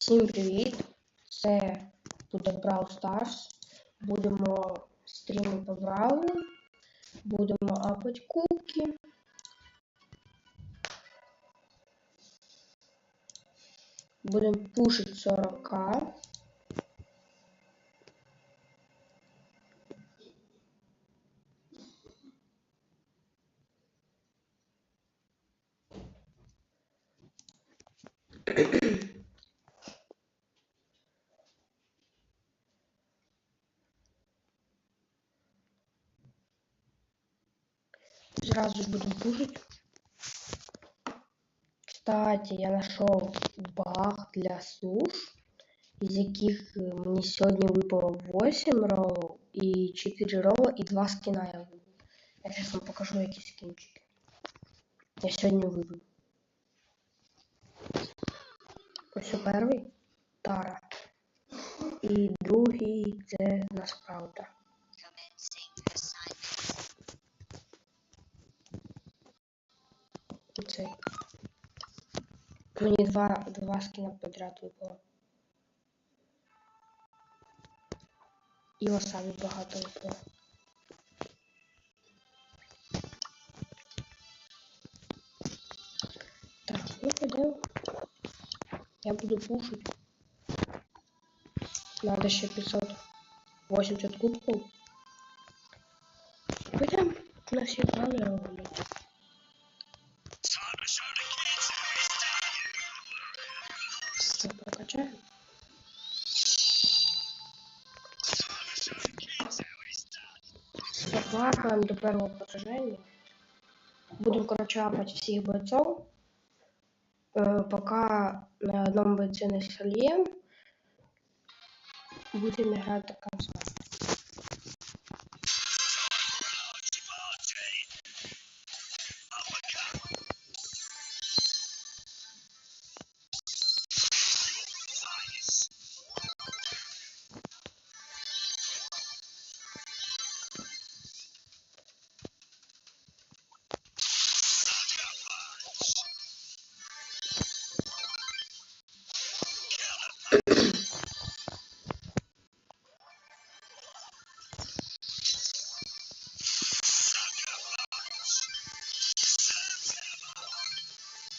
Всім привіт! Це буде Brawl Stars. Будемо стрімити по Бравлу. Будемо апати кубки. Будемо пушити 40к. Сразу будем пушить. Кстати, я нашел баг для суш, из яких мне сегодня выпало 8 роллов и 4 ролла и 2 скина я выбил. Я сейчас вам покажу эти скинчики. Я сегодня выбил. Ось перший Тара. І другий це Насправда. Оцей. Мені два скина подряд випало. І васабі багато випало. Так, ну пойдем. Я буду пушить. Надо ще 580 кубков. Пойдем на все планы работать. Все прокачаем. Заплакаем до первого поражения. Будем, короче, апать всех бойцов. Пока на одном бойце не сольем, будем играть до конца.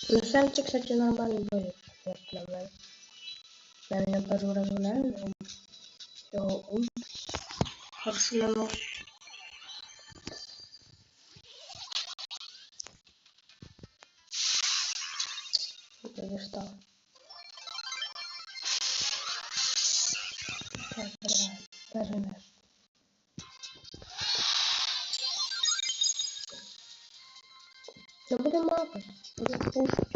Ну, Сэмчи, кстати, нормально боец. Я меня пару раз гуляю, но его ульт хорошо наносит. Я достал. Так, даже мяч. Но будем мапать, будем пушить.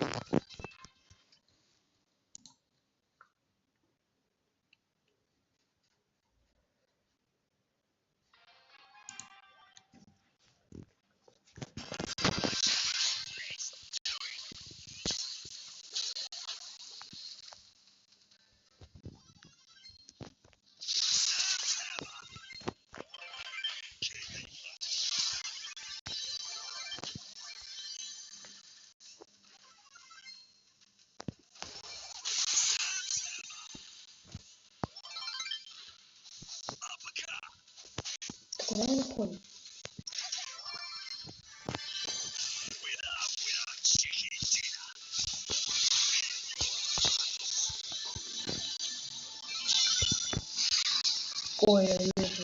Куда я не понял? Ой, я вижу.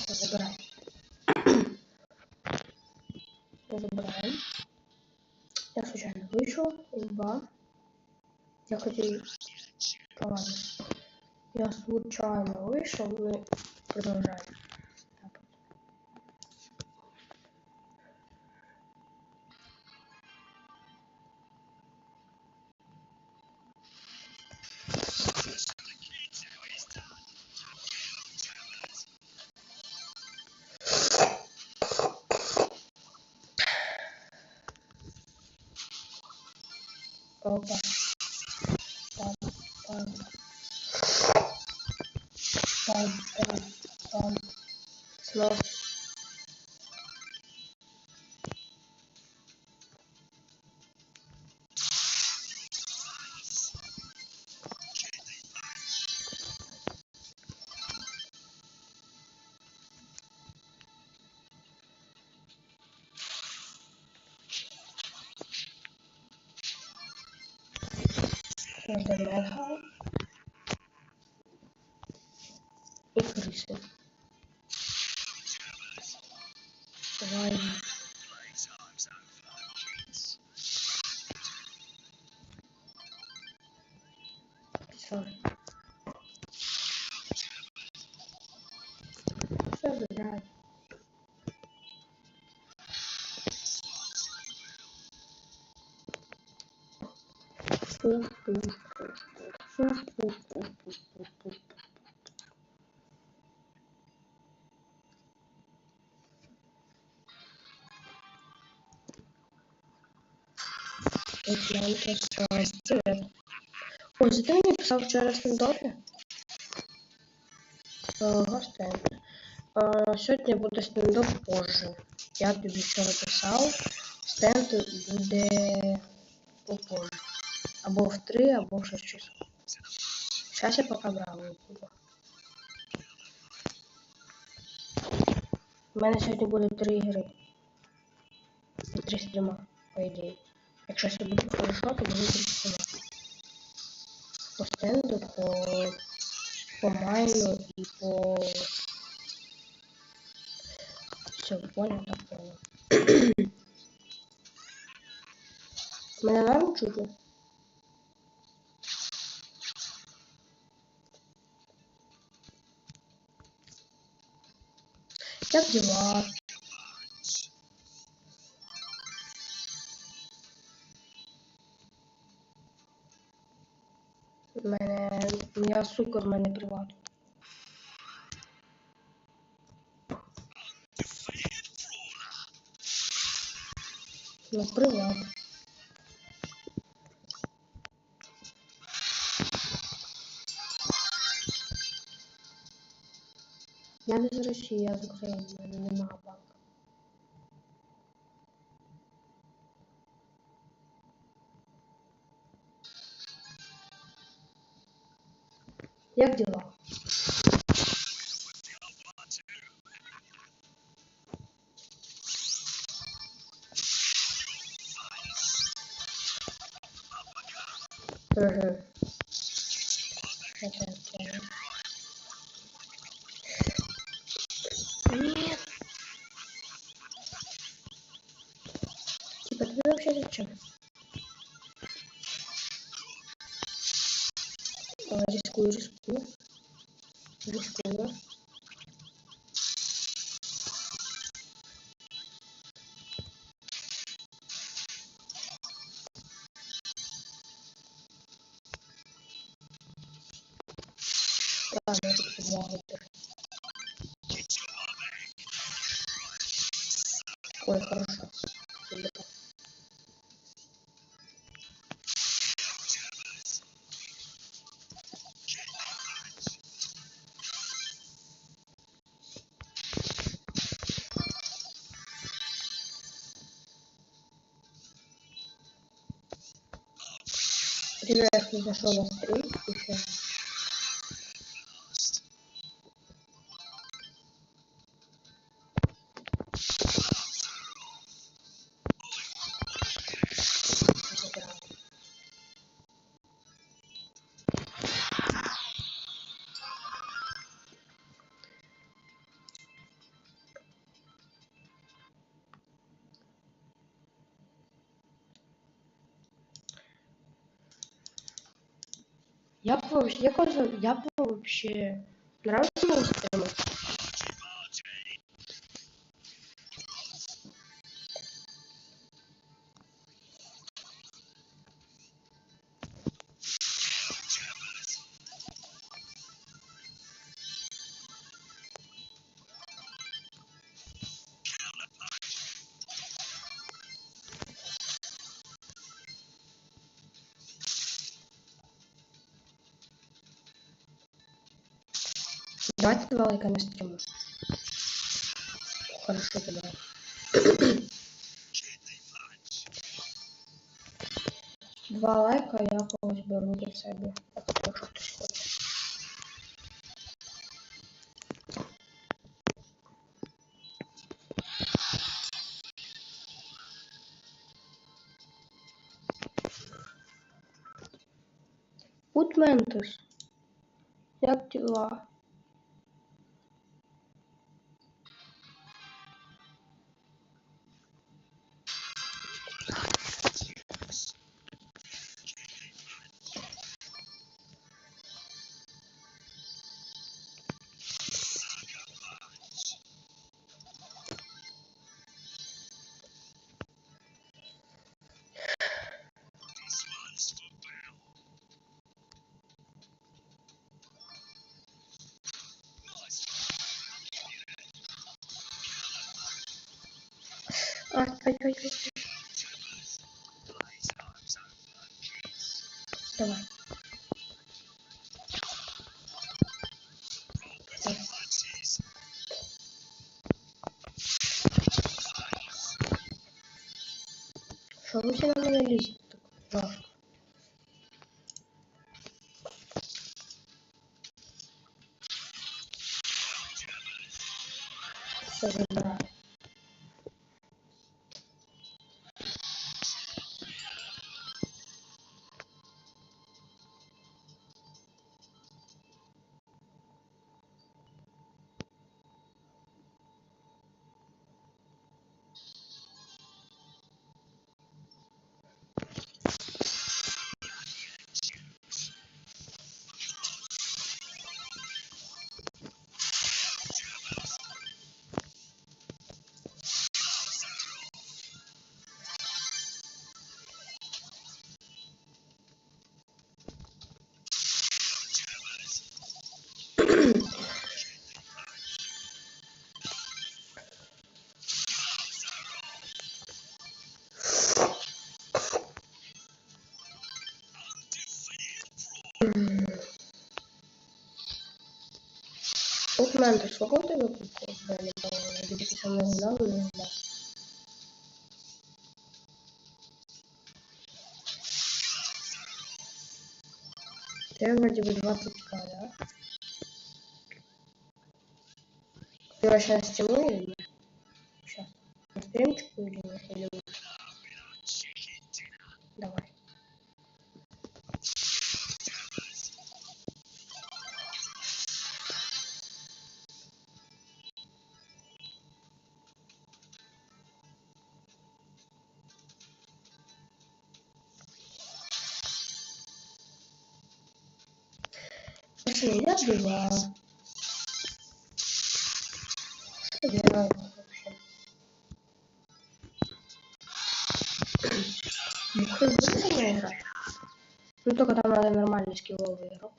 Забираем. Забираем. Я случайно вышел из ба. Я хотел... Ладно. Я случайно вышел, мы продолжаем. Опа. Бам. Снова. Медхаус и крысы. Давай. Все. Все забирай. Привет. Ой, ты мені писав вчора стендопі? Гостенд. Сьогодні буде стендоп позже. Я тобі вчора писав. Стенд буде попозже. Або в 3, або в 6 часов. Сейчас я пока бравую буду. У мене сьогодні буде 3 ігри. 3 стріма, по ідеї. Якщо все буде хорошо, то буде 3 стріма. По стенду, по майну и по... Все, понял, так понял. Меня норм чутно? Как дела? Я сука, в мене приват. Ну, приват. Я не з Росії, я з України, в мене немає банку. Як дела? Угу. Нет. Типа, ты вообще зачем? Рискую, рискую. Рискую. Ладно, я тут подмогу. Ой, хорошо. Привет, я зашел на стрим еще. Я бы вообще нравится мои стримы. Давайте 2 лайка на стріму. Хорошо тогда. Два лайка, я когось беру до себе. Якщо хтось хоче. Ментус. Як дела? Ай. Давай. Що ви всі на мене лізете? Так важко. Все, забираю. Ментус, сколько у тебе кубков? Я не помню, где ты со мной гулял, не гулял. Я вроде бы 20к, да? Ты вообще на стриму или нет? Сейчас. На стримчику или нет? Или нет? Давай. Пошли, я дела. Что делаю вообще? Ну, кто будет со мной играть? Ну, только там надо нормальный скилловый игрок.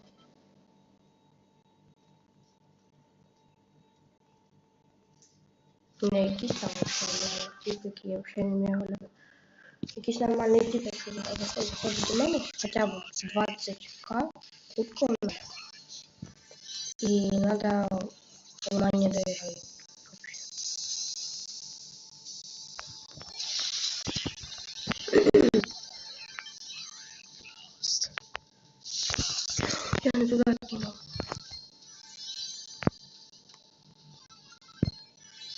У меня якісь там вообще типы, які я вообще не умею гуляти. Якісь нормальні типи, якщо заходять до мене, хоча б 20к кубков. И надо внимание доиграть. Я не туда кинул.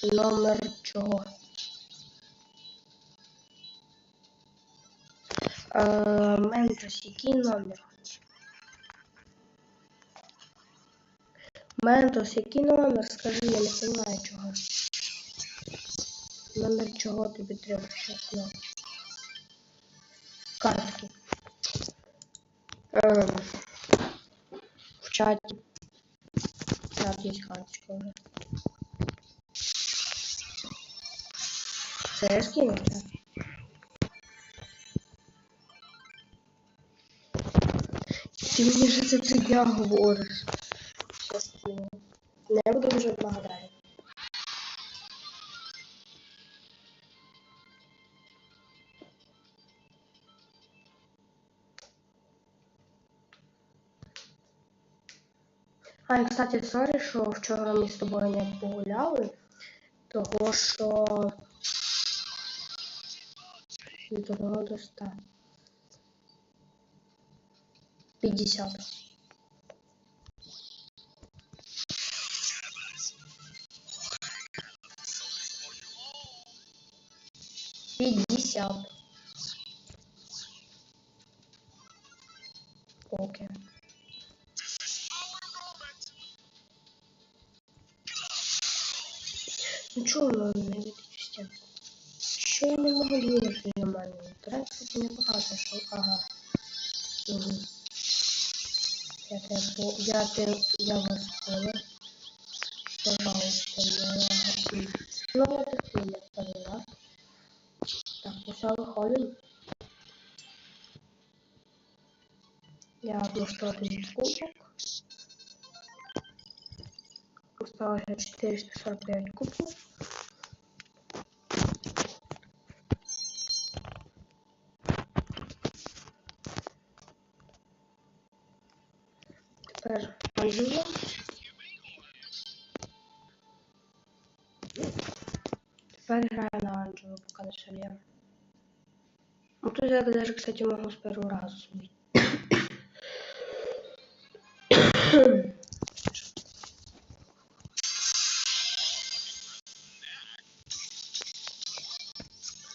Номер чого? Ментос, який номер? Ментос, який номер? Скажи, я не знаю чого. Номер чого тобі треба щас на картки? В чаті. Чат є карточка вже. Це я скину чат. Ти мені вже це 3 дня говориш. Щас скину. Не буду вже благодарен. І, кстати, сорі, що вчора ми з тобою не погуляли, того що від 1 до 100. 50. 50. Окей. Ну чого воно не відчистя? Що я не можу вирішити нормально? Турен, кстати, не показує, що... Ага. Угу. Я вас понял. Пожалуйста, не лаги. Ну, вот их нет, да? Так, ну все, выходим. Я одну что-то не кубок. Осталось 445 кубков. Теперь Анжела. Теперь играю на Анжелу, пока на шале. Ну тут я даже, кстати, могу с первого раза сбить.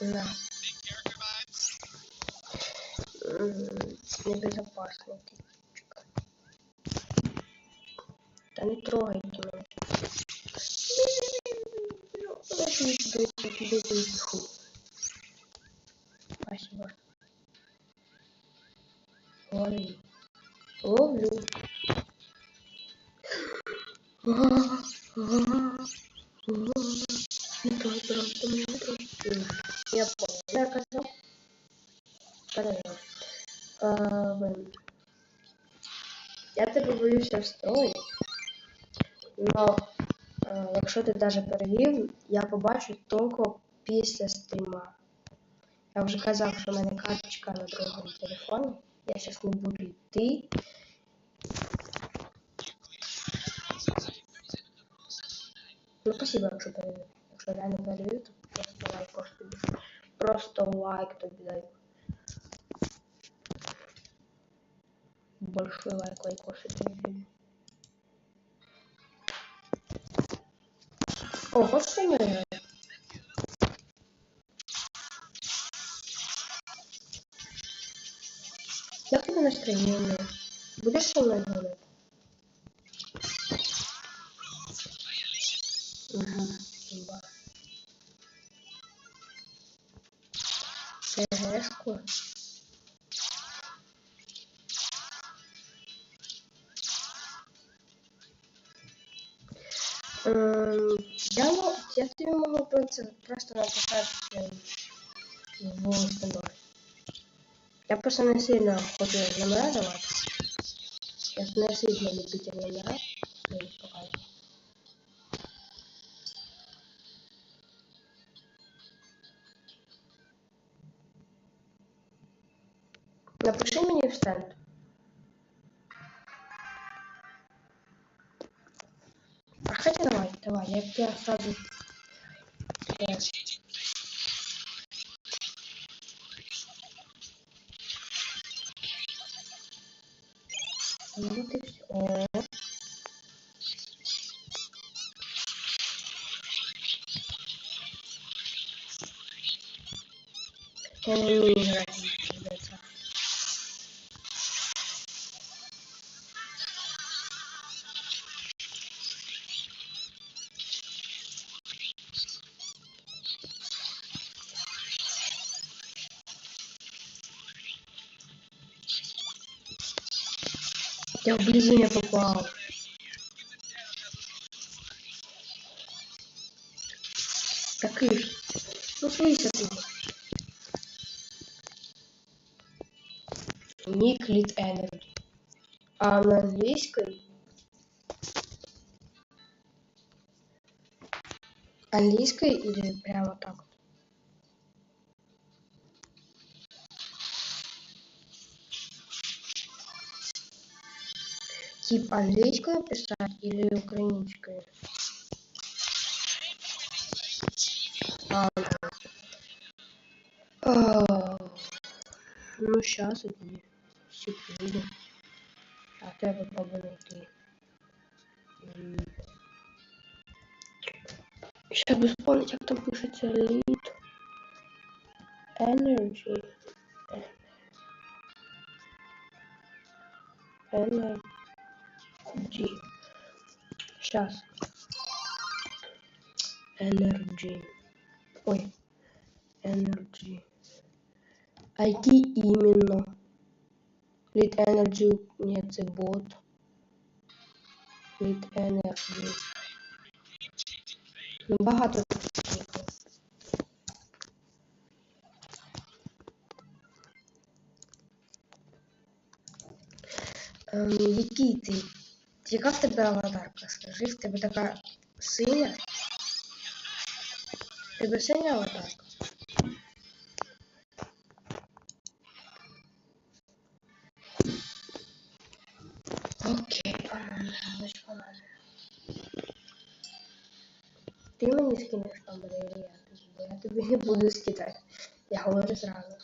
Да. Небезопасный типчик. Да не трогайте меня. Спасибо. Лови. Ловлю. Не трогай, пожалуйста, меня не трогай. Я понял. Я оказал. Блин. Я тебе боюся встроїти, но якщо ти навіть перевів, я побачу тільки після стріма. Я вже казав, що в мене карточка на другому телефоні. Я зараз не буду йти. Ну, спасибо, якщо перевів. Якщо реально перевів, то просто лайк тобі. Просто лайк тобі дай. Большой лайк тобі. О, хочеш со мною грати? Як тобі настроєння? Будеш со мною грати? Угу. ТГшку. Я тобі можу просто написати в установку. Я просто не сильно хочу номера давати. Я не сильно любитель номера. Напиши мені в стенд. А хотя давай, я тебя сразу... Вот и все. Я не умею играть. Я вблизи не попал. Так и ж. Ну, слышишь ты. Никлит Энерджи. А на английском? Английской или прямо так? Тип английскую писать или украинскую? Ну, сейчас иди. Секунду. А треба попробую найти. Сейчас бы вспомнить, как там пишется lead energy. Energy. Сейчас. Energy. Ой. Energy. IT именно. Lead energy. Нет, это бот. Lead energy. Ну, багато таких. Який ти? Яка в тебе аватарка? Скажи, в тебе така синя? В тебе синя аватарка? Окей, погнали. Ти мені скинеш номер или я тобі? Бо я тобі не буду скидати. Я говорю зразу.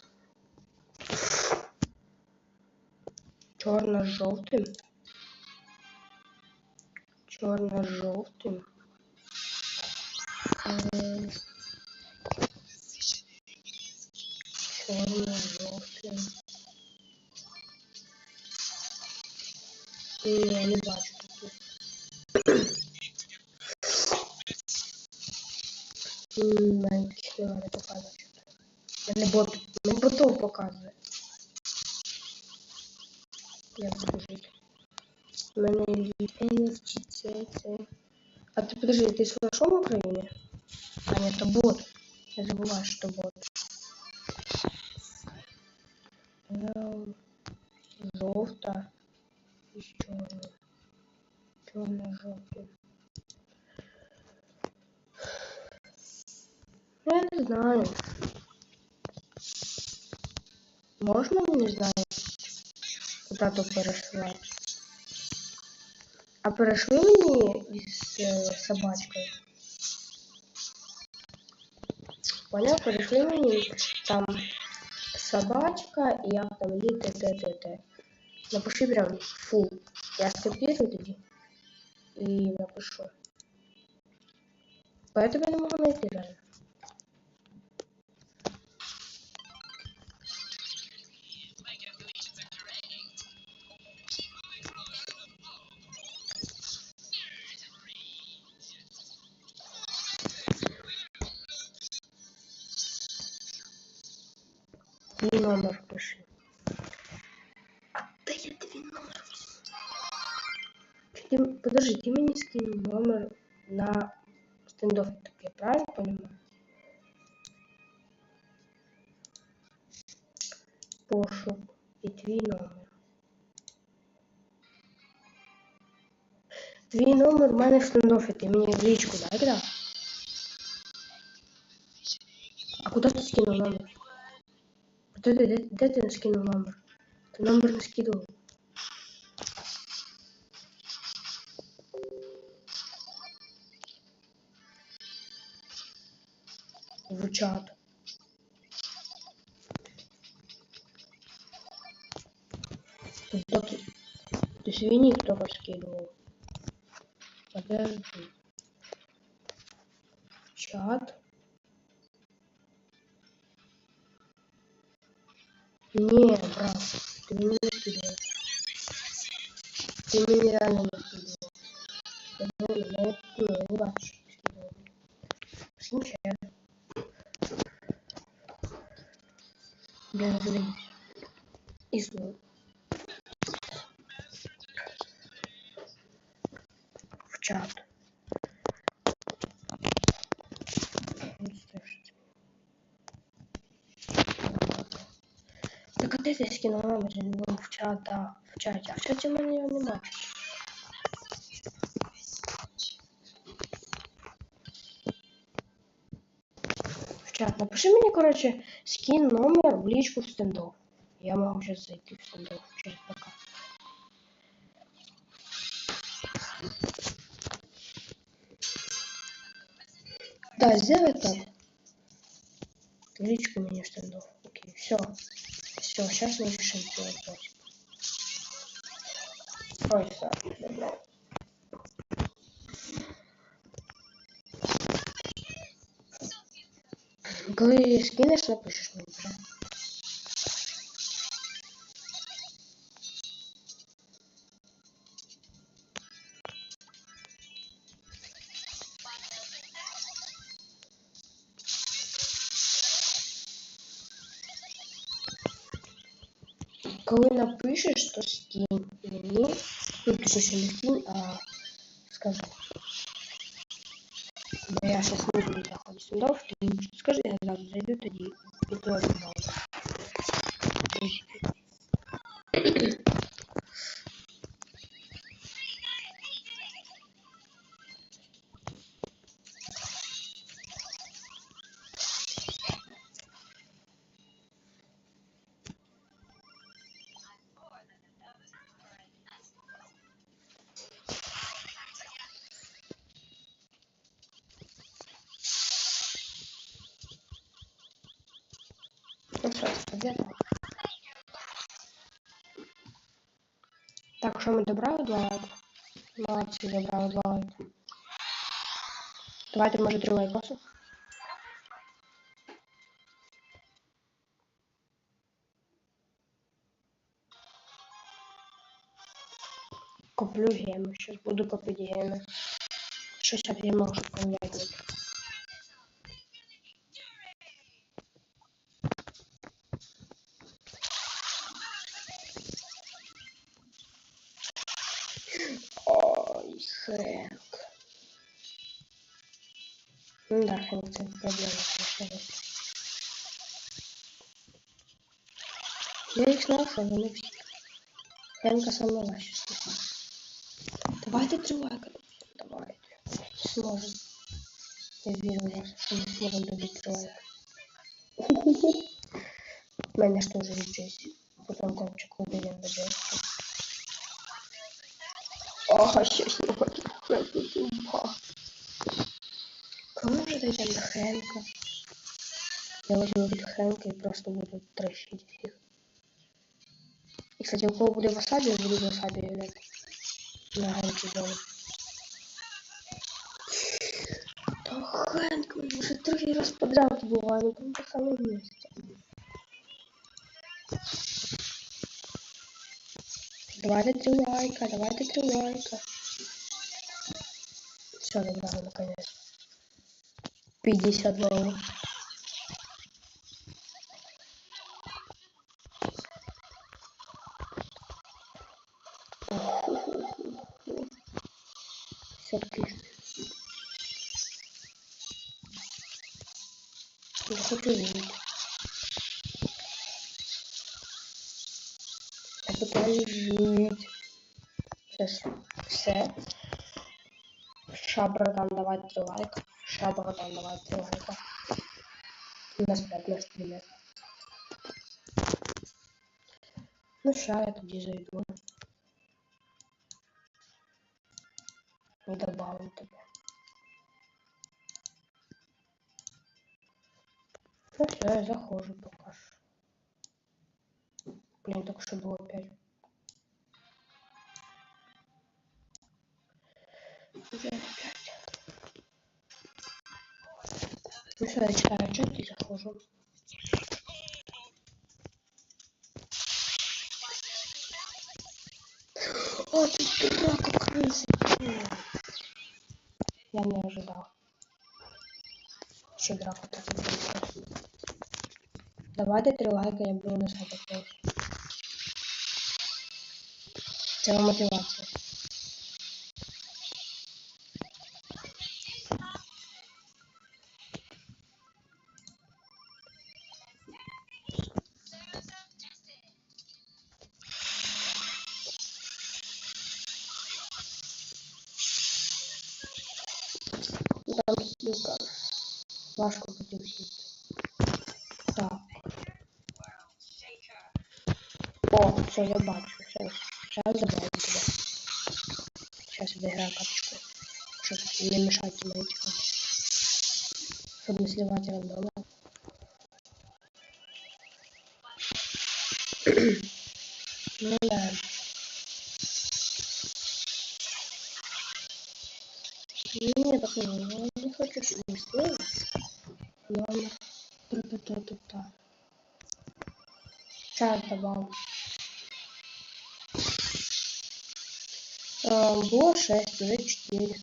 Чорно-жовтим. Чорно-жовтим. Чорно-жовтим. Я не бачу таких. Мене не показує. Мене ботов показує. Я буду жити. У мене NFT, це. А ты подожди, ты с флешом в Украине? А нет, это бот. Я забываю, что бот. Желто и черный. Черно-желтый. Я не знаю. Можно, не знаю, куда-то переслать. А перешли мені з собачкою? Понял? Перешли мені там собачка и як там т. Напиши прям фу. Я скопирую тоді и напишу. Поэтому я не могу найти реально. И номер пиши. А да я твій номер. Подожди, ты мне скинул номер на стендов, так я правильно понимаю? Пошук и твій номер. Твій номер в мене в стендофі, ти мені в личку дай, да? А куда ты скинул номер? Де ти скинул номер? Ты номер не скидывал. В чат. Ты свиньи только скидывал. Подожди. В чат. Не, брат, ты мне не скидывал. Ты мне реально не скидывал. Я не бачу, що ти скидывал. Скинь. Блин, заебись. И снова. В чат. Так а де ти скинув номер? Ну, в чат, да. В чаті. А в чаті в мене його немає. В чат. Напиши мені, короче, скин номер в личку в стендов. Я могу сейчас зайти в стендов. Через пока. Да, сделай так. В личку мне штандов. Окей, все. Все, сейчас мы решим твой вопрос. Ой, все. Коли скинеш, напишеш мені, да? Коли напишеш, то скинь мені. Ну, точніше не скинь, а скажи. Бо я сейчас не буду заходить сюда, ты скажи, я сразу зайду тоді і то відмовлю. Ну що, победа. Так, що ми добрали 2 лайки? Молодці, добрали 2 лайки. Давайте, може, 3 лайкоси. Куплю геми, сейчас буду купить геми. 60 гемов, чтобы поменять. Ой, Хэнк. Ну да, Хэнк, это проблема, конечно. Я их нашел, но не все. Хэнка самого сейчас. Давайте 3 лайка. Давайте. Сможем. Я верю в вас, что мы сможем добить 3 лайка. У меня что же есть Джесси? Потом кончик уберем до Джесси. Ага, сейчас не хочу. Хэнк, тупо. Кому же дойдем до Хэнка? Я возьму Хэнка и просто буду тращить их. И, кстати, у кого будет васаби, я буду васаби играть. На Хэнке дома. Да Хэнк, мы уже 3 раз подряд убиваем, там по самому месте. Давайте 3 лайка, давайте 3 лайка. Все, добрали наконец. 50 лайков. Все отлично. Я хочу жить. Я пытаюсь жить. Сейчас все. Ша, братан, давай 3 лайка. Ша, братан, давай 3 лайка. Нас 5, нас 3. Ну ша, я тоді зайду. І добавлю тебе. Ну все, я захожу пока что. Блин, только что было 5. Уже 5. Ну все, я читаю чат и захожу. О, ты драка крысы. Я не ожидал. Что драка так крысы. Давайте 3 лайка, я буду на сайт опять. Це мотивація. Там ссылка. Важко хотів сісти. Так. О, все, я бачу. Сейчас забрал тебя. Сейчас я доиграю каточку. Чтобы не мешать моим тихом. чтобы не сливать рандомно. Ну да. Не, так не хочу, чтобы не слил. Номер. Та-та-та-та-та. Чат добавил. Было 6, уже 4.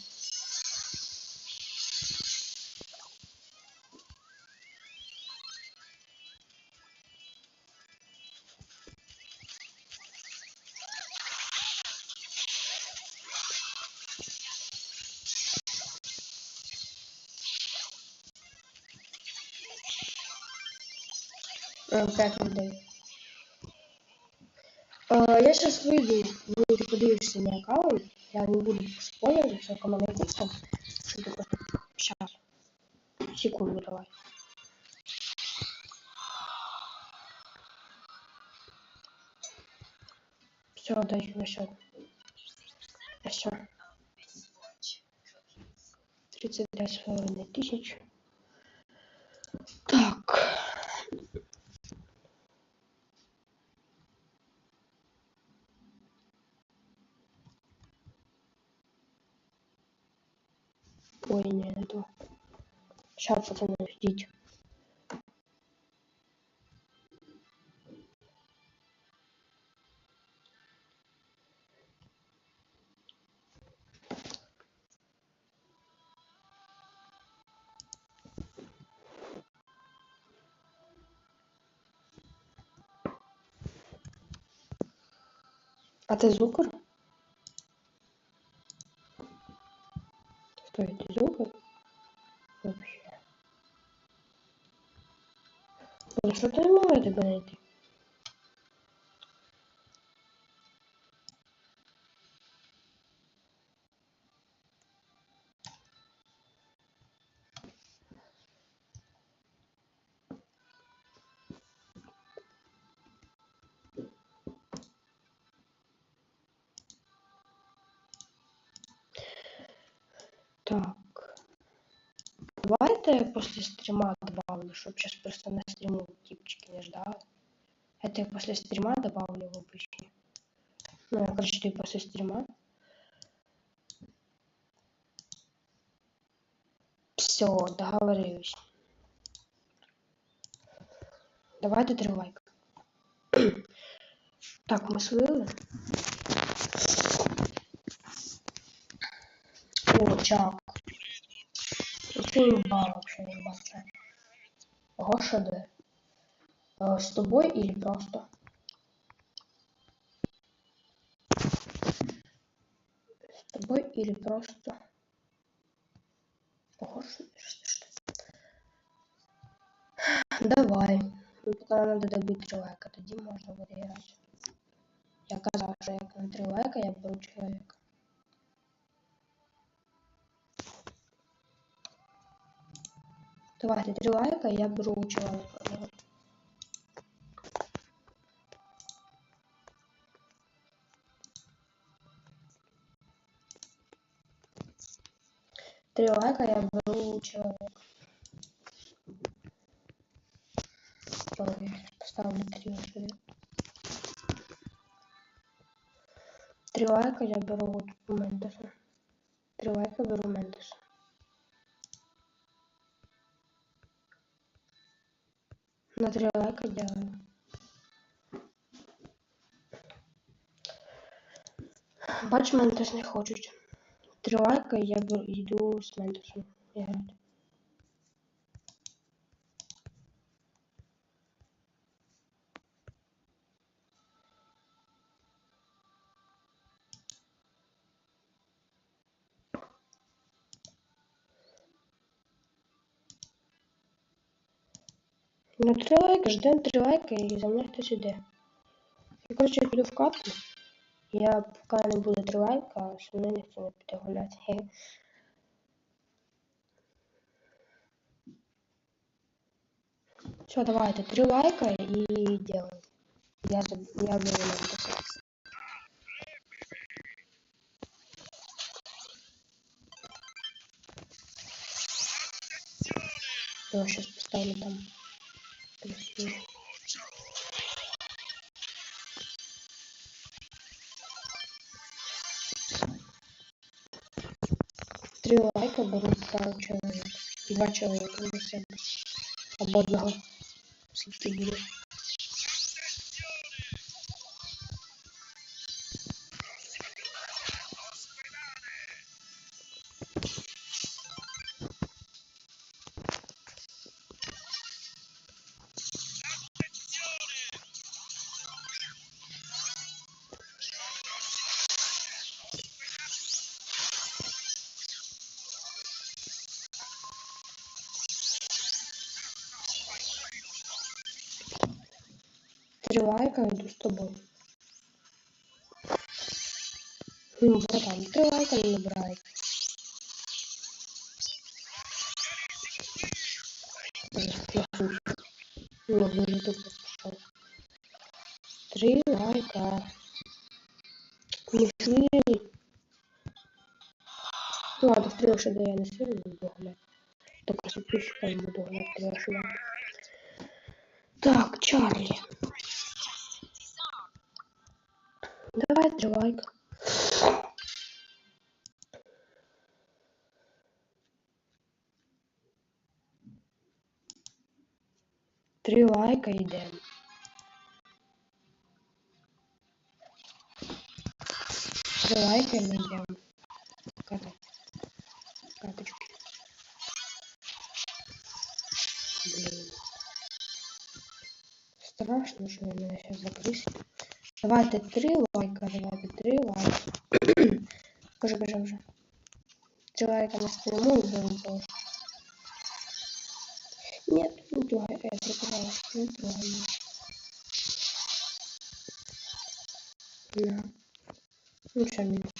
Пять людей. Я сейчас выйду, ты подивишься на аккаунт, я не буду спойлерить, все коммуникация, что ты просто... Сейчас, секунду давай. Все, даю на счет. Все. 32,5 тысяч. Так. Ой, не это. Сейчас, пацаны, ждите. А ты Зукр? Стой, ты Зукр? Вообще. Ну что ты не можешь тебе найти? Так. Давайте я после стрима добавлю, чтобы сейчас просто на стриму типчики не ждали. Это я после стрима добавлю в обычный. Ну, я, короче, ты после стрима. Все, договорились. Давайте 3 лайка. Так, мы слили. О, чак. Ты имба вообще, ебаться. Гоша, да. С тобой или просто? С тобой или просто? Гоша, что? Давай. Ну, пока надо добыть 3 лайка, тогда можно будет играть. Я казав, що як на 3 лайка я беру человека. Давайте 3 лайка, я беру человека. 3 лайка, я беру человека. Поставлю 3 сюда. 3 лайка, я беру вот Мендеса. 3 лайка, беру Мендеса. На 3 лайка делаю. Бач, Мендес не хочуть. 3 лайка, я йду з Мендесом грати. На 3 лайка, ждем 3 лайка і за мною хтось іде. Я, короче, піду в катку. Я пока не буду 3 лайка, а со мною ніхто не піде гуляти. Все, давайте 3 лайка и делаем. Я беру Мендеса. Я его сейчас поставлю там. Красиво. 3 лайка беруть пару чоловік. 2 чоловіка до себе. Або одного. Скільки буде. Три лайка, иду с тобой. Братан, 3 лайка не набирает. Ну, дуже тупо пошел. 3 лайка. Не шли. Ну ладно, 3 лошади я не сильно буду гулять. Только с подписчиками буду гулять 3 лошади. Так, Чарли. Давай 3 лайка. Три лайка йдемо. 3 лайка і ми йдемо. Каточки. Блин. Страшно, что меня сейчас закрысит. Давайте 3 лайка, давайте 3 лайка. Кажи уже. 3 лайка на стриму и будем тоже. Нет, не трогай это, пожалуйста, не трогай. Да. Ну что, минус.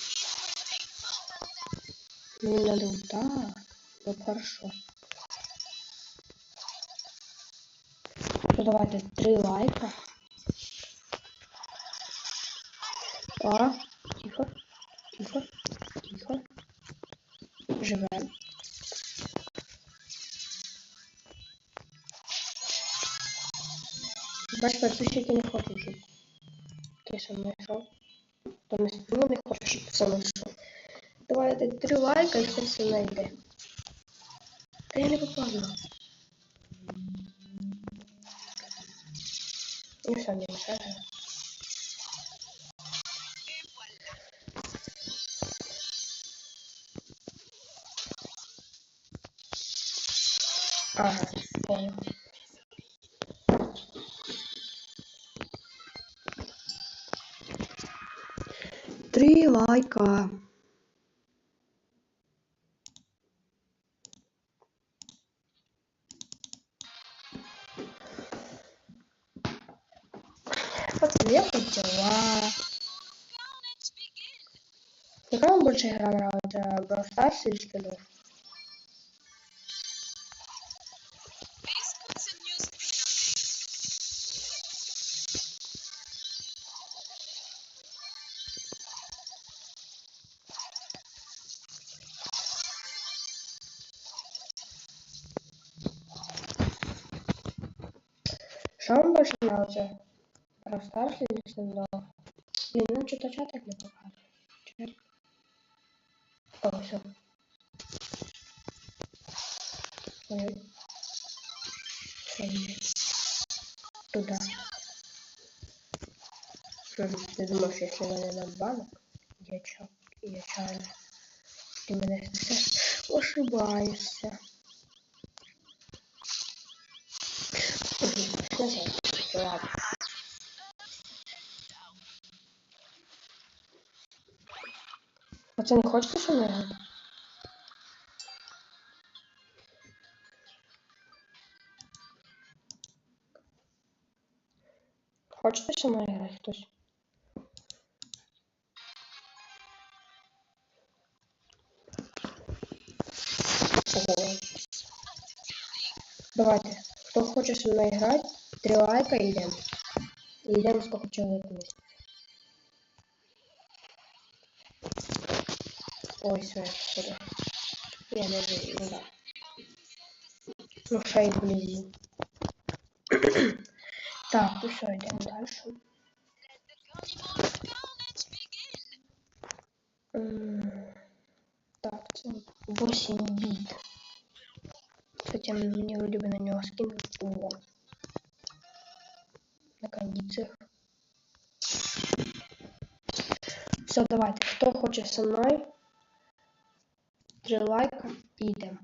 Мне надо вот так. Вот хорошо. Ну давайте 3 лайка. А, тихо, тихо, тихо. Живем. Бач, подписчики не хочуть жити. Ти со мною йшов. То не хочеш, щоб ти со мною йшов. Давайте 3 лайка і хто со мною йде. Та я не попаду. Ну все, не мешай. Ага, понял. Три лайка. Пацаны, я хотела. Какая вам больше игра нравится? Brawl Stars или Скилов? Что вам больше нравится? Brawl Stars или Скилов? Блин, ну что-то чатик не показывает. О, все. Ой. Туда. Ты думаешь, если я на банок, я чайно. Ты меня сейчас ошибаешься. Ладно. Пацаны, хочете со мной играть? Хочете со мной играть хтось? Ого. Давайте. Кто хочет со мной играть, 3 лайка и идем. И идем сколько человек вместе. Ой, все, я походу. Я даже, ну да. Ну, ще й вблизі. Так, ну все, йдемо далі. Так, це 8 біт. Кстати, мені вроде бы на нього скинули. О, на кондиціях. Все, давайте. Хто хоче со мною? 3 лайка і йдемо.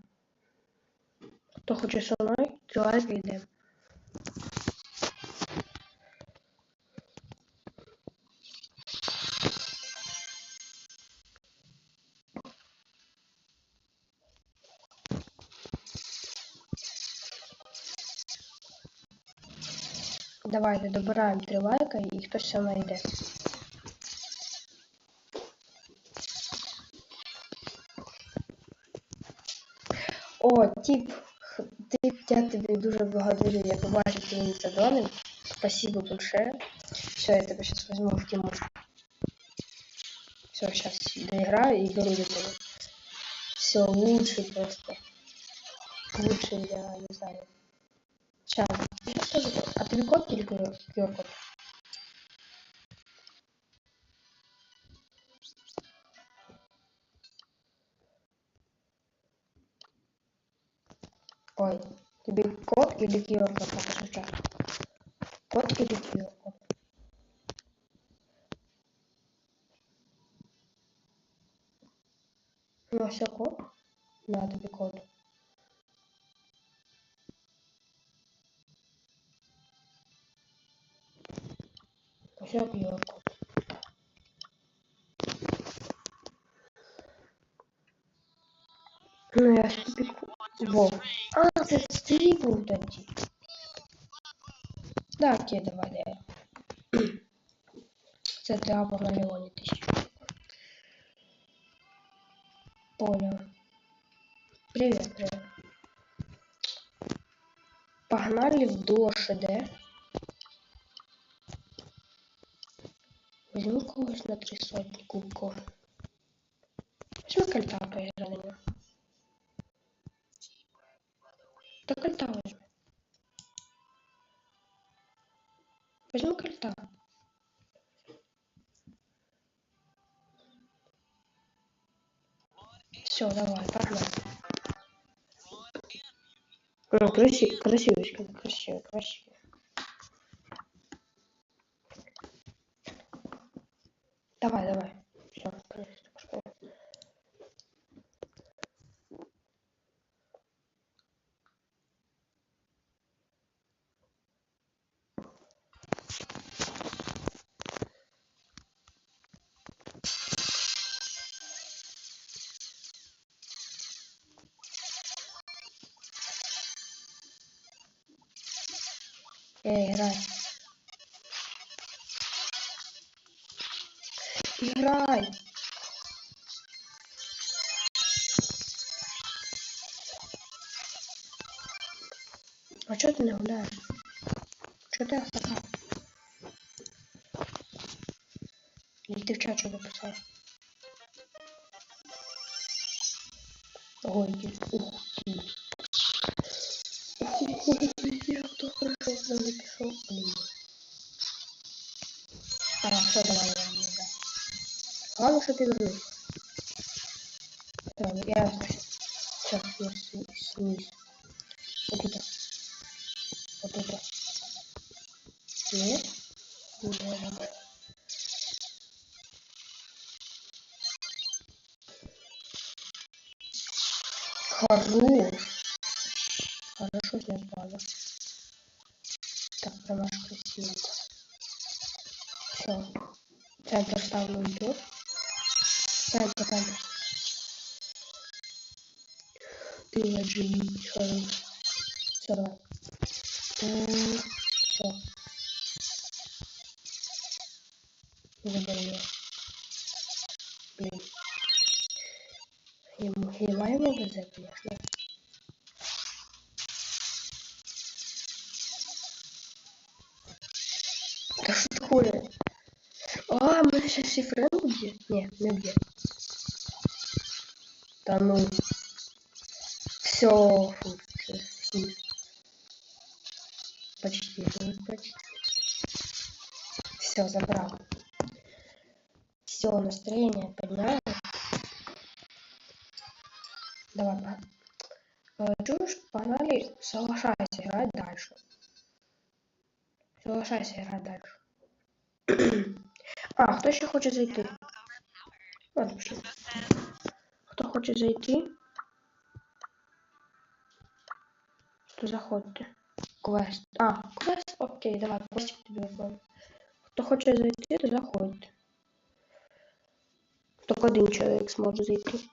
Хто хоче со мною? 3 лайка і йдемо. Давайте добираємо 3 лайка і хтось со мною йде. О, тип, я тебе дуже благодарю, я побачив твої задони. Спасибо большое. Все, я тебя сейчас возьму в тему. Все, сейчас доиграю и беру для тебя. Все, лучший просто. Лучший, я не знаю. Сейчас, тоже. А ты код или QR-код? Ой, тебе код или QR-код? Покажи сейчас. Код или QR-код? Ну, все, код. На тебе код. Все, QR-код. Ну, я ж тобі... Во. А, це ти був тоді. Да, окей, давай. Це трапа на мільйоні тисяч. Понял. Привет, привет. Погнали в ДОШД. Возьму когось на 300 кубков. Возьму кольта, поиграй на него. Да кольта возьму. Возьму кольта. Все, давай, погнали. Ну, красивочка, красиво. Давай. Все, пошел. Играй. Играй. А что ты не гуляешь? Что ты атака? Или ты в чат что написал? Ой, ух ты. Я кто хорошо сюда написал. Блин. Все, давай. Главное, что ты вернулся. Так, я сейчас снизу. Вот это. Нет. Нет. Хорош. Хорошо снять базу. Так, прям аж красивенько. Все. Центр ставлю идет. Центр. Ты ложись. Хорош. Все, давай. Все. Забери. Блин. Ему ГЗ, конечно. Да что такое? А, мы сейчас шифрен убьет? Нет, не убьет. Да ну. Все, Почти. Почти. Все, забрал. Все, настроение поднял. Давай, чушь, погнали, соглашайся играть дальше. Соглашайся играть дальше. А, кто еще хочет зайти? Вообще. Кто хочет зайти, то заходите. Квест. А, квест, окей, давай, квестик тебе оформим. Кто хочет зайти, то заходите. Только один человек сможет зайти.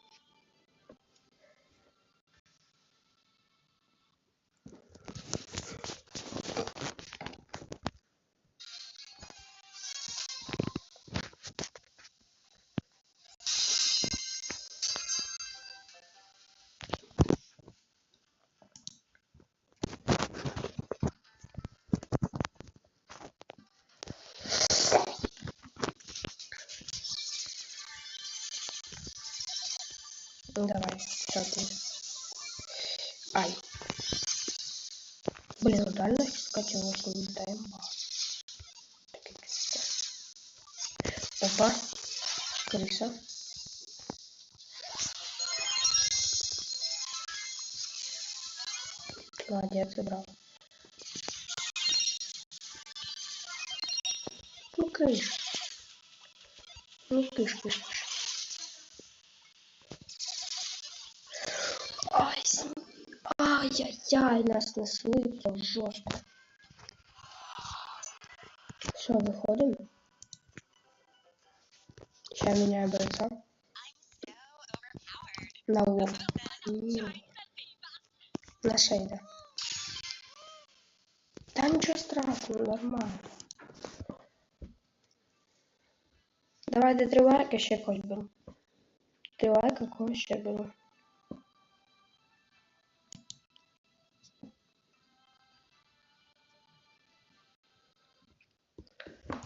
Ну, давай, что ты? Ай. Блин, ну дальность скатилась, не даем бал. Опа, крыса. Молодец, забрал. Ну, крыша. Ну, кыш. Ай, ай-яй-яй, нас вылетел жестко. Все, выходим. Сейчас меняю бойца. На лоб. На шейда. Да ничего страшного, нормально. Давай до 3 лайка ще когось беру. 3 лайка когось ще беру.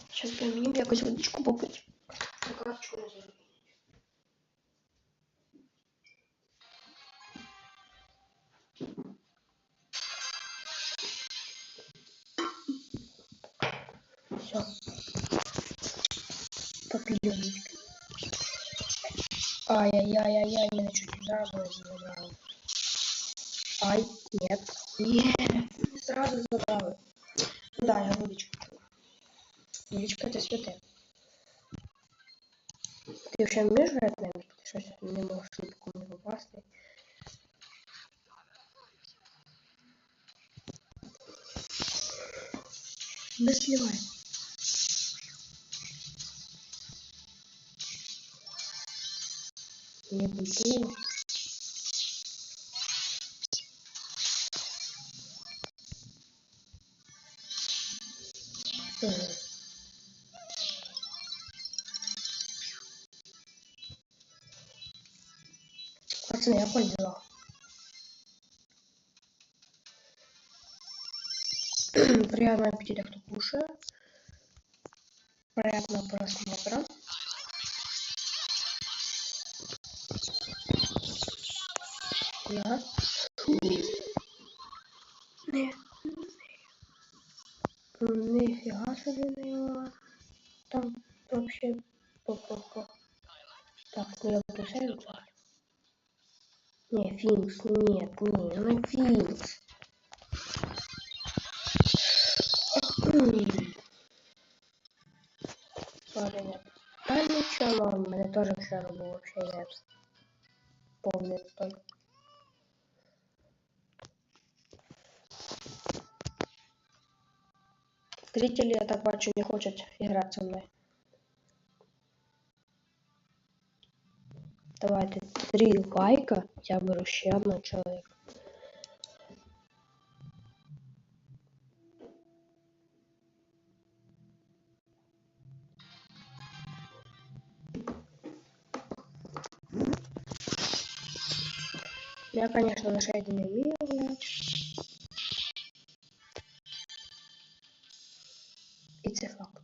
Сейчас бы мені якось водичку попити. Все. Попили водички. Ай-яй-яй-яй-яй, меня чуть не забрал. Ай, нет. Нет, не сразу забрал. Ну да, я водичку. Водичка это святая. Ты вообще умеешь играть, наверное? Ты что, не можешь шлюпку не попасть? Да сливай. Не буду. Пацаны, я пользовал. Приятного аппетита, кто кушает. Приятного просмотра. Да. Нифига себе наела. Там вообще по. Так, ну я бросаю. Не, Финкс, нет, не Финкс. Ладно, нет. А ничего, у меня тоже все равно вообще нет. Полный отстой. Зрители, я так бачу, не хочет играть со мной. Давайте 3 лайка, я беру ще одного человека. Я, конечно, на шейде не умею играть. И це факт.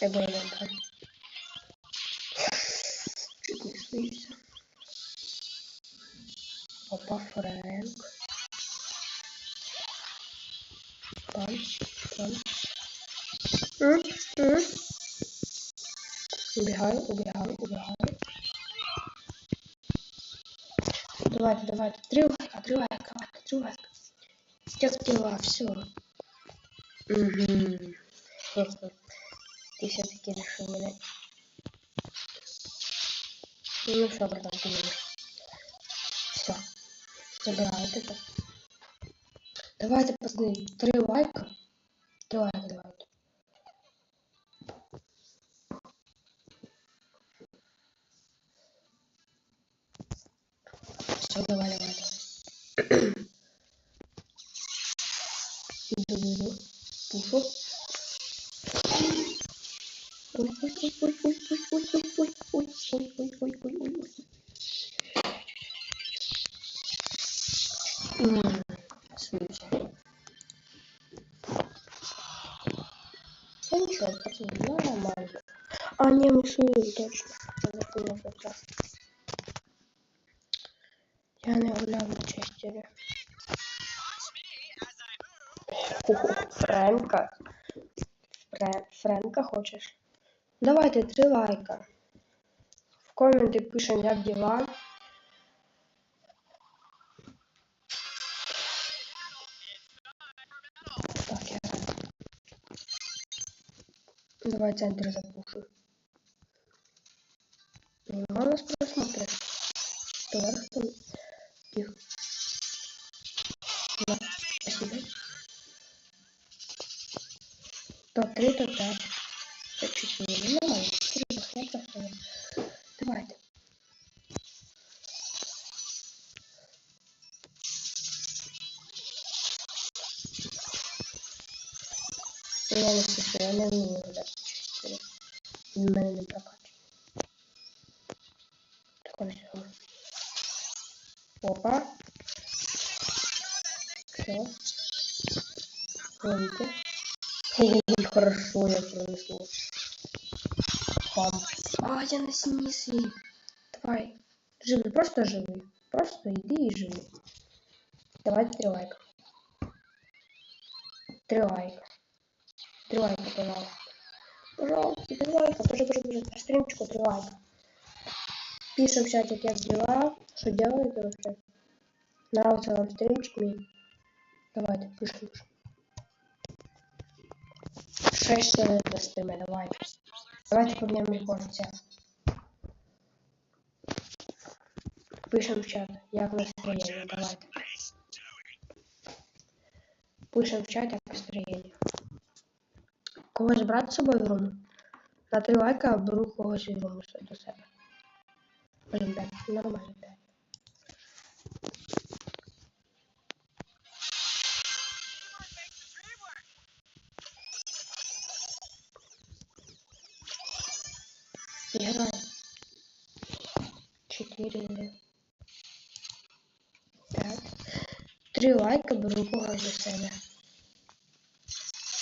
Я бы не дал. Чуть не слышался. Опа, Фрэнк. Пан. Убегаю. Давайте. Три лайка. Как дела? Все. Угу. Ты все-таки решил меня. Ну все, братан, ты умер. Все. Забираю это. Давайте, пацаны, 3 лайка. Давайте. Все, давай. Иду. Пушу. Ой. Слушай. Все ничего, пацаны, нормально. А, не, мышую, точно. Я не гуляв в Честері. Френка хочеш? Давайте 3 лайка. В коменти пишемо, як діла. Так, я. Давай центр запушу. Нема нас просмотрит. Вверх там. Тихо. Да, спасибо. То 3, то 5. То 4. Нормально. 4 захлопа стоит. Давайте. Я не слышу, я не вмію гуляти 4. Він мене не прокачує. Так он все. Опа. Все. Ловите. Хорошо, я пронесло. Пам. А, я на снизу. Давай. Живи, просто живи. Просто иди и живи. Давай 3 лайка. 3 лайка. 3 лайка, пожалуйста. Пожалуйста, 3 лайка. Боже. Стримчику 3 лайка. Пишем в чате, как дела. Что делаете вообще? Нравится вам стримчик? Давайте, пишем. 6 человек на стриме, давайте. Давайте поменяем рекорд всех. Пишем в чат, як настроєння, давайте. Пишем в чат, як настроєння. Когось брати з собою в руму? На 3 лайка беру когось в руму до себе. Блин, 5, нормально 5. Играй. 4, 5. 3 лайка беру когось до себе.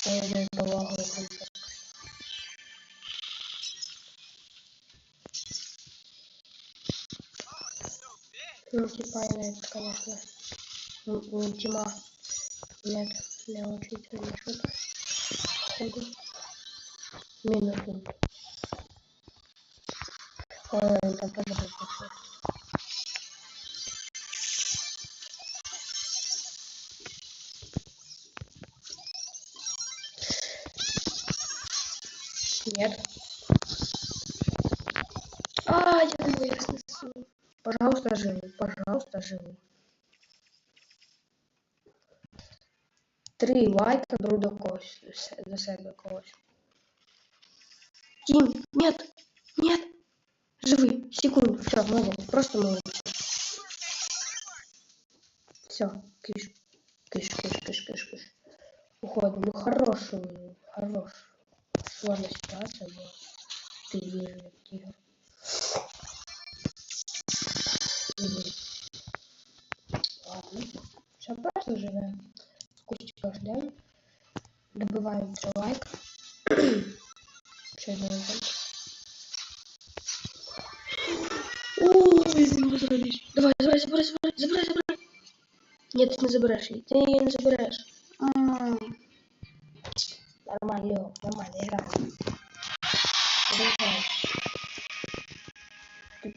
Я йду повагу в руму. Ну, типа, нет, конечно. Тима. Нет, не очень сильно что-то. Ходу. Минус. Ой, там подобное. Нет. А, я думаю, я снесу. Пожалуйста, живи. 3 лайка беру до когось, до себе когось. Тим, нет. Живи, секунду, все, молодец, просто молодец. Все, киш. Уходим, ну хорош. Сложная ситуация, но ты выживешь, тигр. Ладно, все, просто живем. Кустика ждем. Добываем 3 лайка. Что делаем? Ой, забрались. Давай, забирай. Ні, ти не забереш її. Ти її не забереш. Нормально, нормально, грав.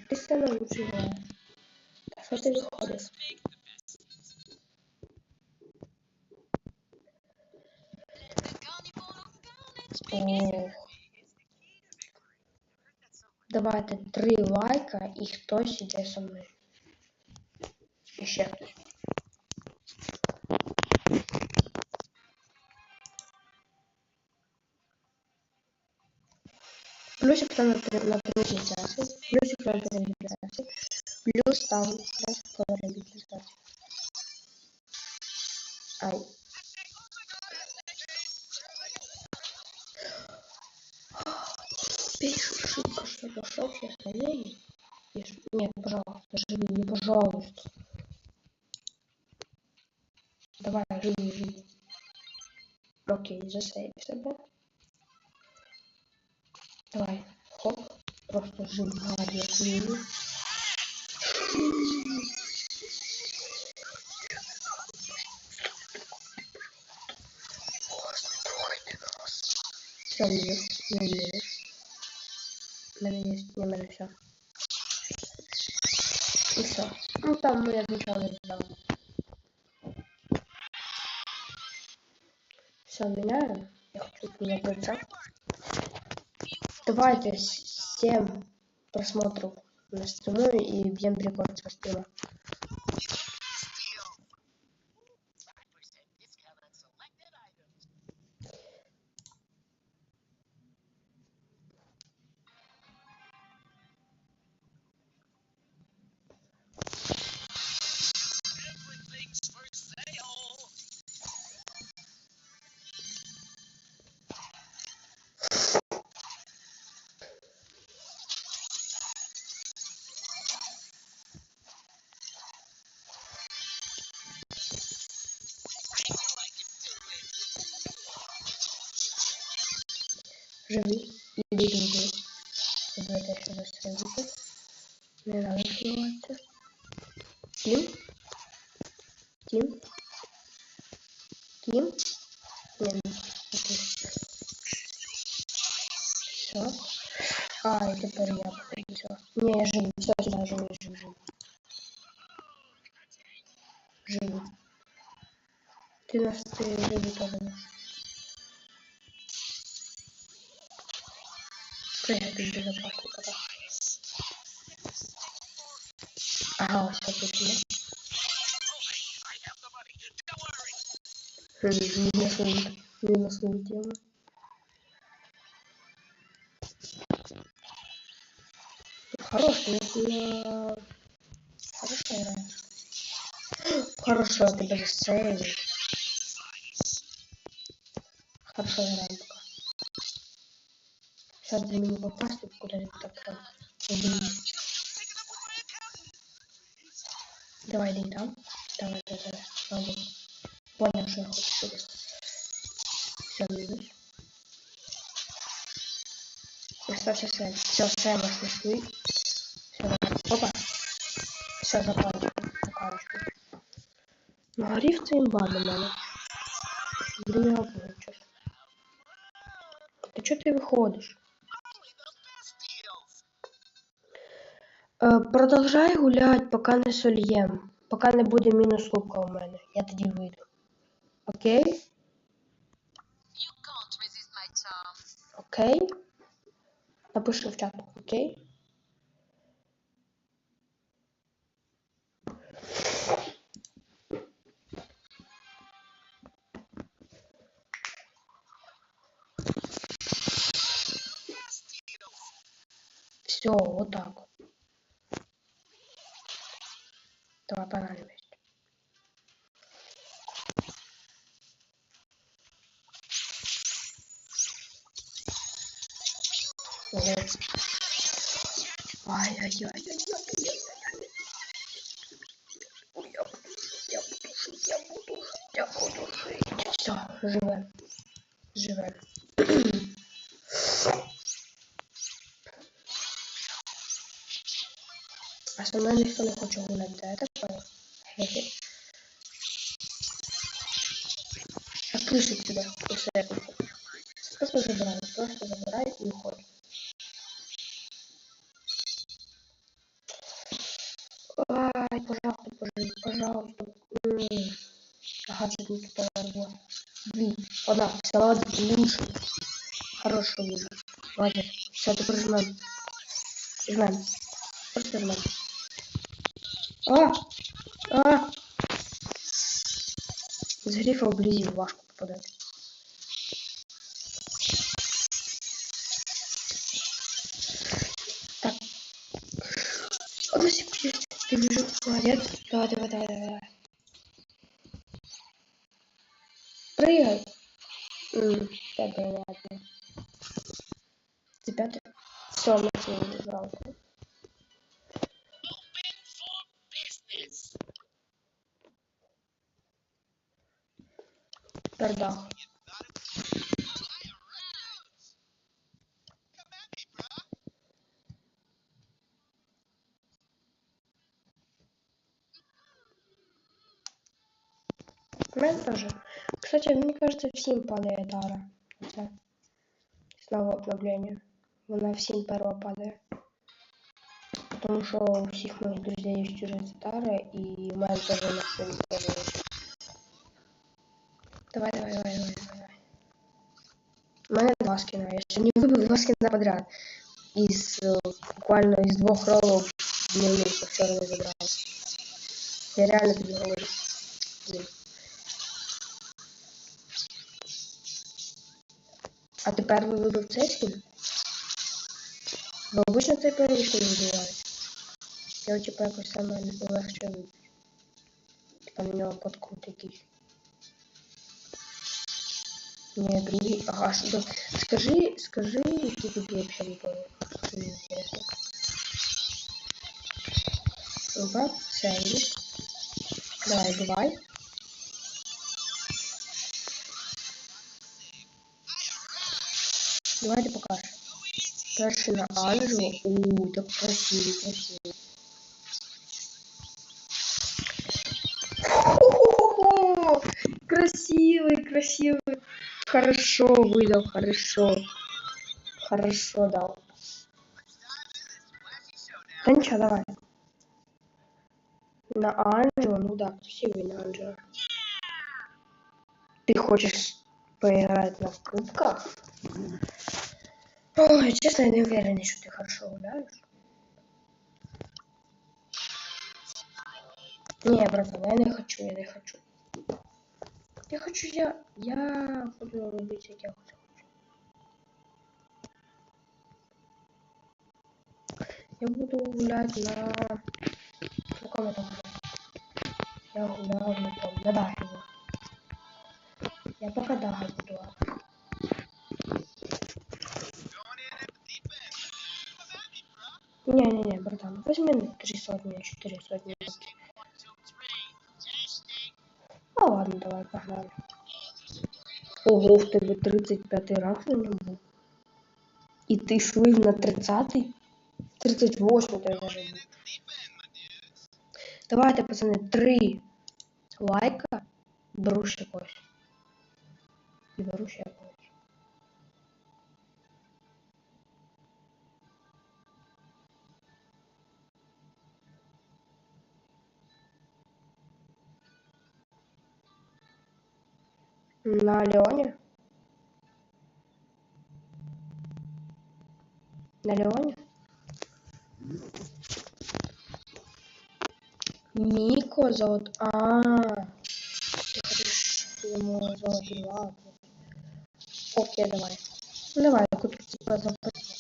Ти саме лучше граєш. А що ти виходиш? Ох. Давайте 3 лайка і хтось іде со мною. І ще хтось. Плюсик на реабілітацію. Плюсик на реабілітацію. Плюс там на реабілітацію. Ай. Пиши, что пошел, все остальные. Нет, пожалуйста, живи, не пожалуйста. Давай, живи, живи. Окей, засейв себя. Давай, хоп, просто живи, молодец, живи. Все, минус, не минус. Мене есть, не мене все. И все. Ну там я ничего не знал. Все, меняем. Я хочу поменять лица. Давайте 7 просмотров на стриму и бьем рекорд со стрима. Живи. Иди. Давайте еще застрелите. Не надо сливаться. Тим. Тим. Тим. Не, окей. Все. А, и теперь я все. Не, я живу. Все, сюда живу, живу. Живу. Ты нас, ты живи тоже нас. Прыгай, ты безопасный пока. Ага, все, тут нет. Минус улетела. Хорошая, хорошая игра. Хорошо, ты даже сейвишь. Хорошо играем пока. Сейчас бы мне попасть куда-нибудь так прям. Давай, иди там. Давай. Понял, что я хочу. Все, минус. Оставься Сэм. Все, Сэм снесли. Все, давай. Опа. Все, заканчивай. Ну, Ариф це имба на мене. Блин, я получу. Ты что ты выходишь? Продолжай гулять, пока не сольєм. Пока не буде мінус лука у мене. Я тоді вийду. Окей? Окей? Напиши в чат. Окей? Все, вот так. Давай погнали вместе. Вот. Ай-яй-яй. Я буду жить. Все, живем. Живем. А со мной ніхто не хоче гуляти, да, я так понял? крыши сюда. Просто забирай и уходи. Ай, пожалуйста, пожалуйста. Ага, что-то не туда вот. Блин, одна, все, ладно, лучше. Хороший лучше. Молодец. Все, теперь жмем. Жмем. Просто жмем. А! С грифа вблизи в вашку попадать. Так. Одну секунду. Ты вижу. Молодец. Давай. Прыгай. Так, понятно. Ты пятый. Все, мы тебя не забрал. Пердах. Мен тоже. Кстати, мне кажется, всем падает ара. Хотя, снова обновление. Вона всім перва падає. Тому що у всіх моїх друзей є чужа тара, і в мене теж на всім падає. Давай. У мене два скина. Я ще не вибив два скина подряд. Буквально із двох ролів дневних вчора не забрав. Я реально тобі говорю. А тепер ви вибив цей скін? Бо обично цей перший скін вибивають. Я типа якось саме легше вибив. Типа на нього подкрут якийсь. Не, другий. Ага, что? Скажи, какие тут вообще выпали. Интересно. Опа, все, видишь? Давай. Давай ты покажешь. Перший на Анжелу. Так красивый. Красивый. Хорошо выдал, Хорошо дал. Да ничего, давай. На Анжелу, ну да, красивый на Анжелу. Ты хочешь поиграть на кубках? Ой, честно, я не уверен, что ты хорошо гуляешь. Не, братан, я не хочу. Я буду робити, як я хочу. Я буду гулять на каком это гулять? Я гулял на Дахе. Я пока Даха буду. Не, братан, возьми 3 сотни, 4 сотни. А ладно, давай, погнали. Ого, в тебе 35 ранг на нем был. И ты слив на 30-й? 38 ты даже был. Давайте, пацаны, 3 лайка. Беру ще когось. На Леоне? На Леоне? Мико зовут. Ты хочешь ему золото 2? Окей, давай. Ну давай, купи типа заплати.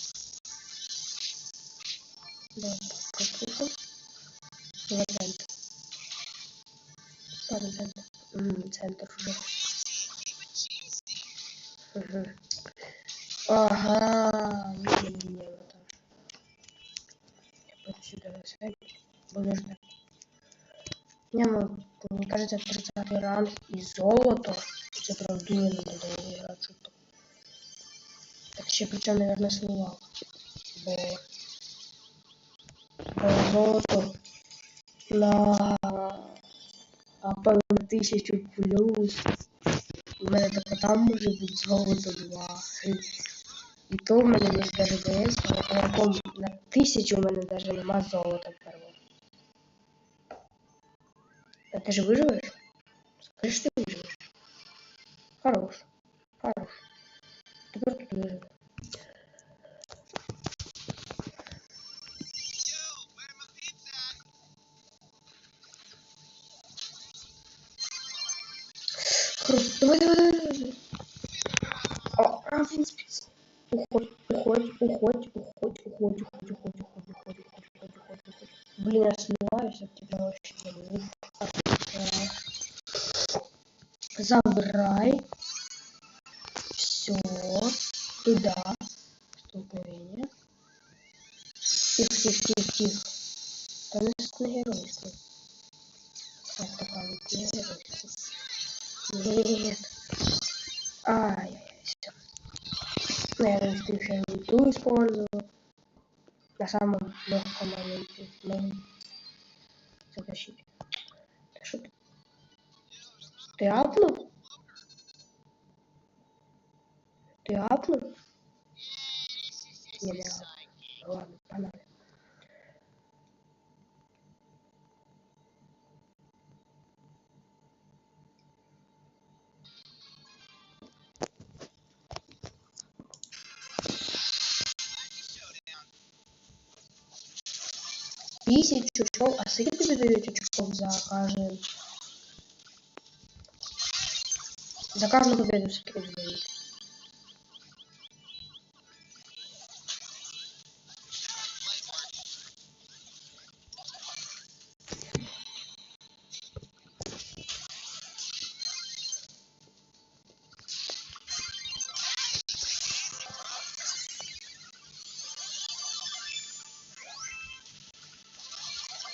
Давай, покушай. Центр. Ладно, центр. Центр уже. Угу. Ага, не, вот так. Я пойду сюда на сайт. Нужно. Мне кажется, 30 ранг и золото. Это прям дуэль надо играть что-то. Так еще причем, наверное, сливал. Золото на 1000 плюс. У мене тільки там може бути золото 2. І то в мене є даже ДС, але на якому на 1000 у мене даже нема золота первого. А ти ж виживеш? Скажи, що ти виживеш. Хорош. Хорош. Тепер тут виживеш. Хорош. Давай, давай, давай, давай. О, він спец. Уходь, уходь, уходь, уходь, уходь, уходь, уходь, уходь, уходь, уходь, уходь, уходь, уходь. Блин, я сливаюсь от тебя вообще. Забирай. Все. Туда. Столкновение. Тихо, тихо, тихо, тихо. Там есть на геройство. Так, такая вот не геройство. Нет. Ай-яй-яй, все. Наверное, ты еще ульту использовал. На самом легком моменте. Могу затащить. Да что ты? Ты апнул? Ты апнул? Не, ладно, погнали. Тысячу очков. А сколько тебе дают очков за каждую победу сколько тебе дают?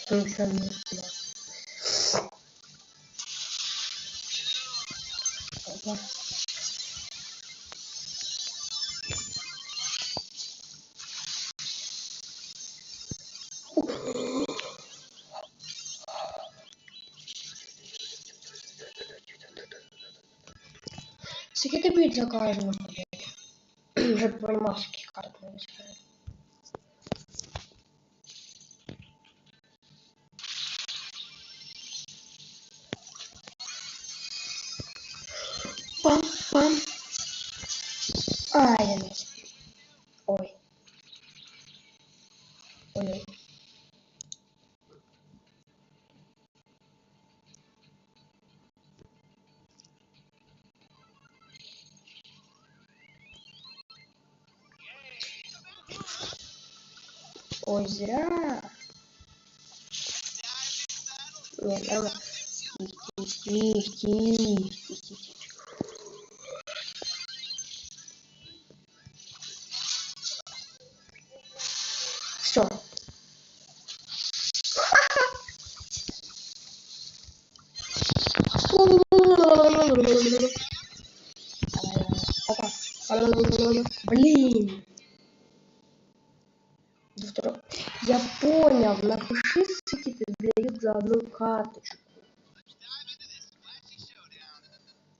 Ну, еще не успела. Опа. Сколько тебе дают за каждую победу? Уже понимал, сколько карт надо сказать. Пам-пам. Ай, я не успел. Ой. Ой-ой. Ой, зря. Нет, нормально. Тихо. Все. Опа. Блин. Я понял. Напиши, сколько тебе дают за одну карточку.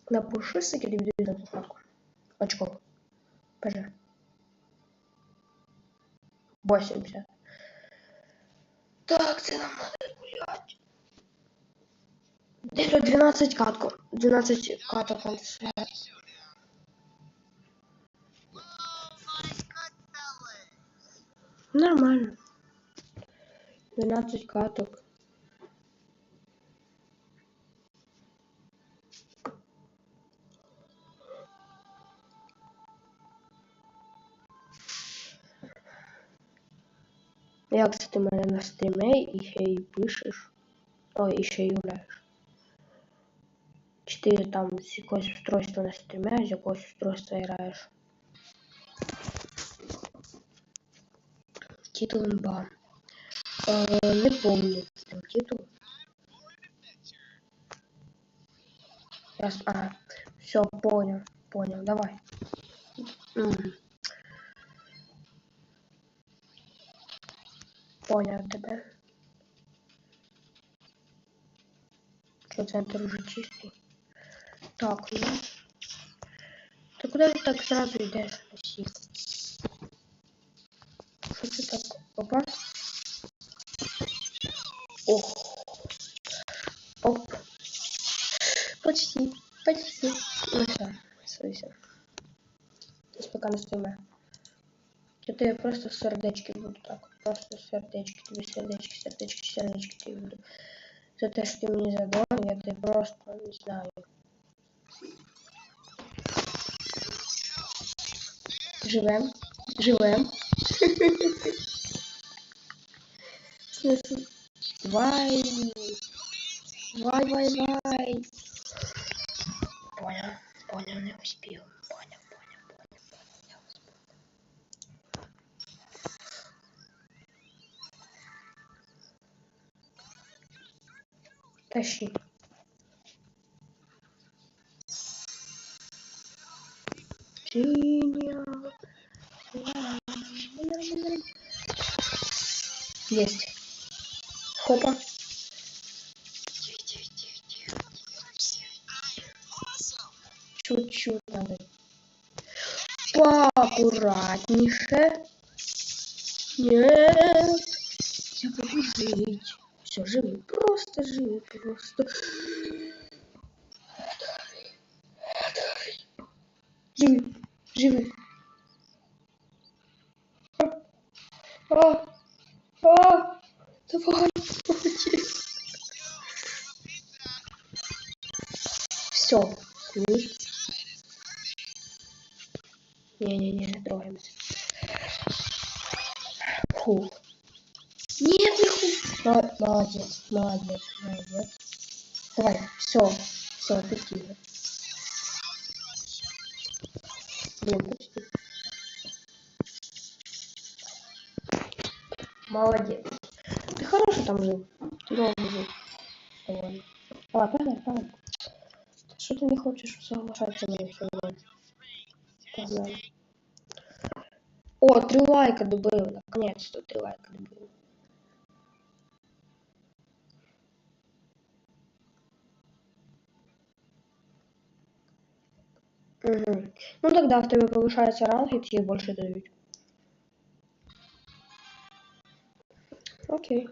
Напиши, сколько тебе дают за одну карточку. Очков. ПЖ. 80. Так, це нам надо гулять. Где-то 12 каток. 12 каток надо сыграть. Нормально. 12 каток. Я, кстати, мене на стрімі і ще й пишеш. Ой, і ще й гуляєш. Чи ти там з якогось устройства на стрімі, а з якогось устройства граєш? Титул имба. Не помню там титул. Ага. Все, понял, давай. Понял тебя. Что центр уже чистый. Так, ну. куда ты так сразу идешь? Спасибо. Что ты так? Опа. Ох. Оп. Почти. Почти. Ну все. Все. Сейчас пока настроим. Это я просто в сердечки буду так. Просто сердечки. Тебе сердечки тебе буду. За те, що ти мені задонав, я тебе просто не знаю. Живем. Вай. Понял, не успел. Понял. Я успел. Тащи. Есть. Хопа. Чуть-чуть надо. Поаккуратнейше. Нет. Я буду жить. Все, живи. Просто живи. Просто. Живи. Давай. Все. Не трогаемся. Фу. Нет, не ху. Молодец. Давай, все, эффективно. Блин, почти. Молодец. Ты хороший там жил. Ты долго жил. Довольно. Погнали. Что ты не хочешь соглашаться на все? Погнали. О, 3 лайка добыл. Наконец-то 3 лайка добыл. Угу. Ну тогда в тебе повышается ранг, и тебе больше дают. Окей.